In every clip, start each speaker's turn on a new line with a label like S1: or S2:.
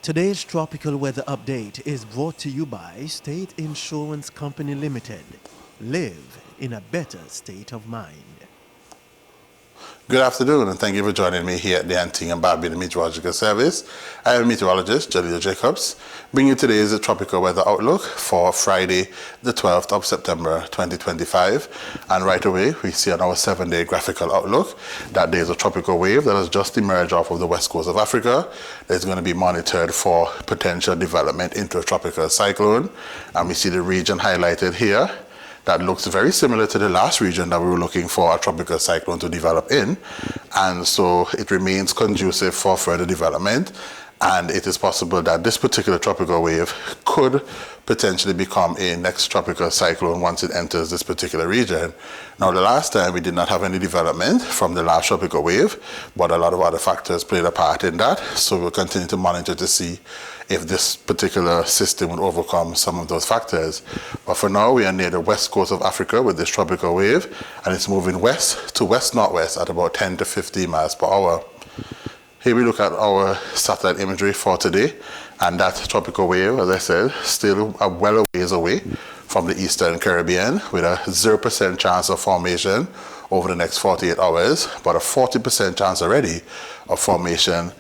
S1: Today's tropical weather update is brought to you by State Insurance Company Limited. Live in a better state of mind.
S2: Good afternoon, and thank you for joining me here at the Antigua and Barbuda Meteorological Service. I am meteorologist Jaleel Jacobs, bringing you today's tropical weather outlook for Friday, the 12th of September 2025. And right away, we see on our 7-day graphical outlook that there is a tropical wave that has just emerged off of the west coast of Africa. It's going to be monitored for potential development into a tropical cyclone. And we see the region highlighted here. That looks very similar to the last region that we were looking for a tropical cyclone to develop in. And so it remains conducive for further development. And it is possible that this particular tropical wave could potentially become a next tropical cyclone once it enters this particular region. Now, the last time we did not have any development from the last tropical wave, but a lot of other factors played a part in that. So we'll continue to monitor to see if this particular system would overcome some of those factors. But for now, we are near the west coast of Africa with this tropical wave, and it's moving west to west-northwest at about 10 to 15 miles per hour. Here we look at our satellite imagery for today, and that tropical wave, as I said, still a well a ways away from the Eastern Caribbean with a 0% chance of formation over the next 48 hours, but a 40% chance already of formation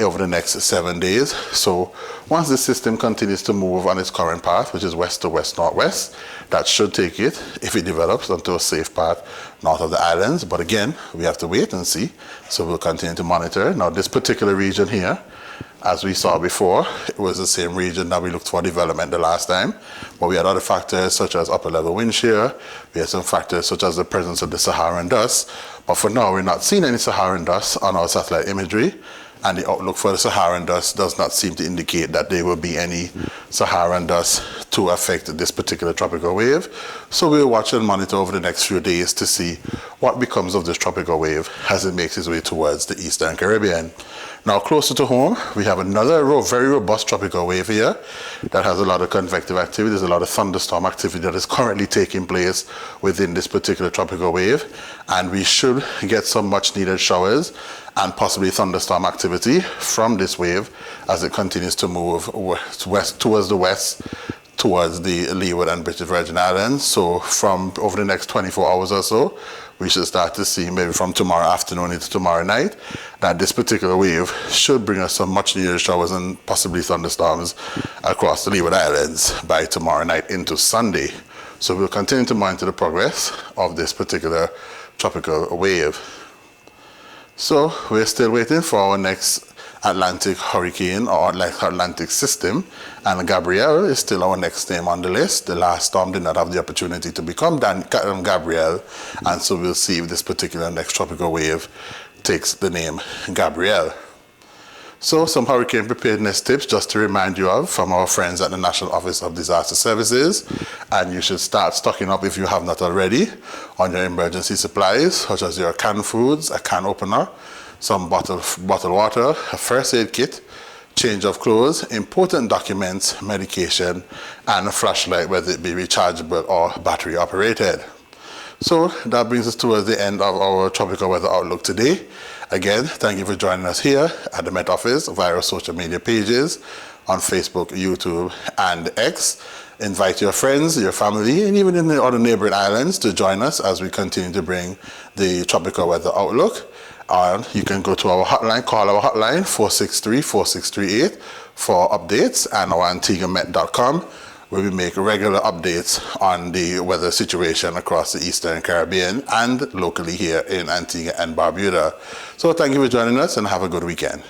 S2: over the next 7 days. So once the system continues to move on its current path, which is west to west-northwest, that should take it, if it develops, onto a safe path north of the islands. But again, we have to wait and see. So we'll continue to monitor. Now, this particular region here, as we saw before, it was the same region that we looked for development the last time. But we had other factors such as upper level wind shear. We had some factors such as the presence of the Saharan dust. But for now, we're not seeing any Saharan dust on our satellite imagery. And the outlook for the Saharan dust does not seem to indicate that there will be any Saharan dust to affect this particular tropical wave. So we'll watch and monitor over the next few days to see what becomes of this tropical wave as it makes its way towards the Eastern Caribbean. Now, closer to home, we have another very robust tropical wave here that has a lot of convective activity. There's a lot of thunderstorm activity that is currently taking place within this particular tropical wave. And we should get some much needed showers and possibly thunderstorm activity from this wave as it continues to move west towards the west, towards the Leeward and British Virgin Islands. So from over the next 24 hours or so, we should start to see, maybe from tomorrow afternoon into tomorrow night, that this particular wave should bring us some much needed showers and possibly thunderstorms across the Leeward Islands by tomorrow night into Sunday. So we'll continue to monitor the progress of this particular tropical wave. So we're still waiting for our next Atlantic hurricane or Atlantic system, and Gabrielle is still our next name on the list. The last storm did not have the opportunity to become Gabrielle, and so we'll see if this particular next tropical wave takes the name Gabrielle. So some hurricane preparedness tips just to remind you of from our friends at the National Office of Disaster Services, and you should start stocking up if you have not already on your emergency supplies such as your canned foods, a can opener, some bottled water, a first aid kit, change of clothes, important documents, medication, and a flashlight, whether it be rechargeable or battery operated. So that brings us towards the end of our tropical weather outlook today. Again, thank you for joining us here at the Met Office via our social media pages on Facebook, YouTube, and X. Invite your friends, your family, and even in the other neighboring islands to join us as we continue to bring the tropical weather outlook. You can go to our hotline, call our hotline 463-4638 for updates, and our AntiguaMet.com, where we make regular updates on the weather situation across the Eastern Caribbean and locally here in Antigua and Barbuda. So thank you for joining us and have a good weekend.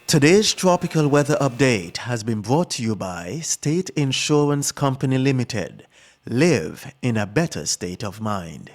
S1: Today's tropical weather update has been brought to you by State Insurance Company Limited. Live in a better state of mind.